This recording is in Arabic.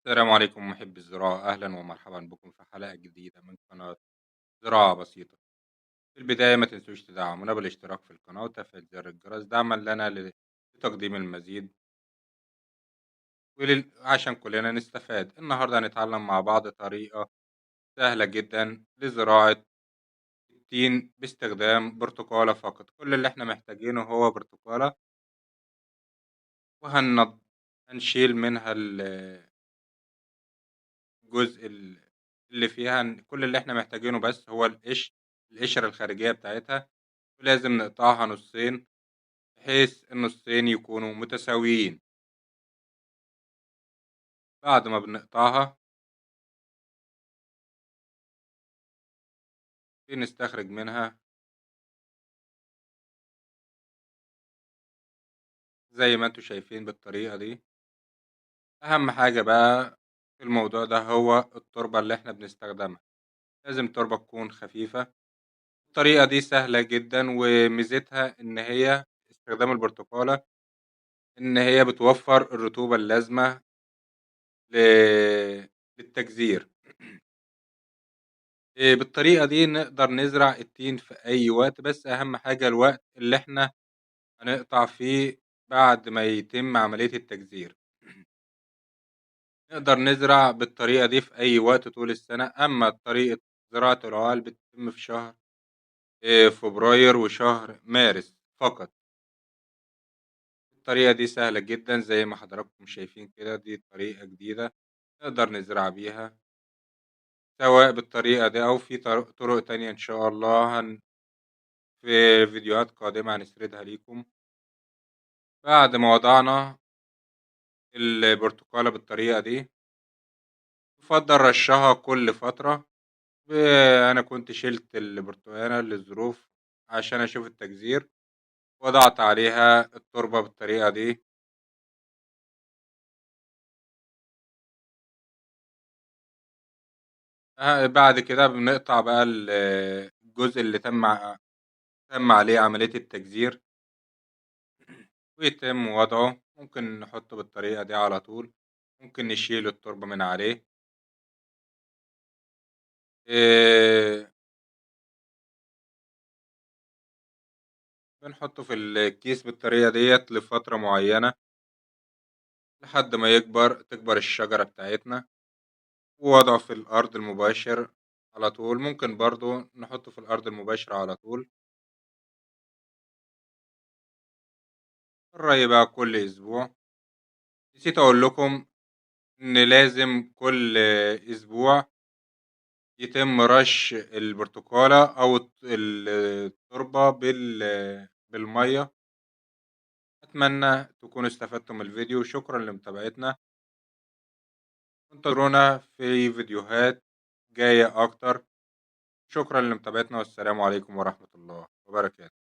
السلام عليكم محبي الزراعة، أهلا ومرحبا بكم في حلقة جديدة من قناة زراعة بسيطة. في البداية ما تنسوش تدعمونا بالاشتراك في القناة وتفعيل زر الجرس دعما لنا لتقديم المزيد عشان كلنا نستفاد. النهاردة هنتعلم مع بعض طريقة سهلة جدا لزراعة التين باستخدام برتقالة فقط. كل اللي احنا محتاجينه هو برتقالة، هنشيل منها الجزء اللي فيها. كل اللي إحنا محتاجينه بس هو القشرة الخارجية بتاعتها، ولازم نقطعها نُصّين بحيث النُصّين يكونوا متساويين. بعد ما بنقطعها بنستخرج منها زي ما أنتم شايفين بالطريقة دي. أهم حاجة بقى في الموضوع ده هو التربة اللي إحنا بنستخدمها، لازم تربة تكون خفيفة. الطريقة دي سهلة جدًا، وميزتها إن هي استخدام البرتقالة إن هي بتوفّر الرطوبة اللازمة ل للتجذير. بالطريقة دي نقدر نزرع التين في أي وقت، بس أهم حاجة الوقت اللي إحنا هنقطع فيه بعد ما يتم عملية التجذير. نقدر نزرع بالطريقة دي في أي وقت طول السنة، أما طريقة زراعة العُقَل بتتم في شهر فبراير وشهر مارس فقط. الطريقة دي سهلة جدًا زي ما حضراتكم شايفين كده، دي طريقة جديدة نقدر نزرع بيها، سواء بالطريقة دي أو في طرق تانية إن شاء الله في فيديوهات قادمة هنسردها ليكم. بعد ما وضعنا البرتقالة بالطريقة دي، يُفضّل رشّها كل فترة. أنا كنت شِلت البرتقانة للظروف عشان أشوف التجذير، وضعت عليها التربة بالطريقة دي. بعد كده بنقطع بقى الجزء اللي تم عليه عملية التجذير ويتم وضعه. ممكن نحطه بالطريقة دي على طول، ممكن نشيل التربة من عليه. آآ بنحطه في الكيس بالطريقة ديّة لفترة معيّنة لحد ما تكبر الشجرة بتاعتنا، ووضعه في الأرض المباشر على طول. ممكن برضه نحطه في الأرض المباشرة على طول. الري بقى كل أسبوع. نسيت أقول لكم إن لازم كل أسبوع يتم رش البرتقالة أو التربة بالمَيّة. أتمنى تكونوا استفدتم من الفيديو، شكرًا لمتابعتنا. انتظرونا في فيديوهات جاية أكتر. شكرًا لمتابعتنا، والسلام عليكم ورحمة الله وبركاته.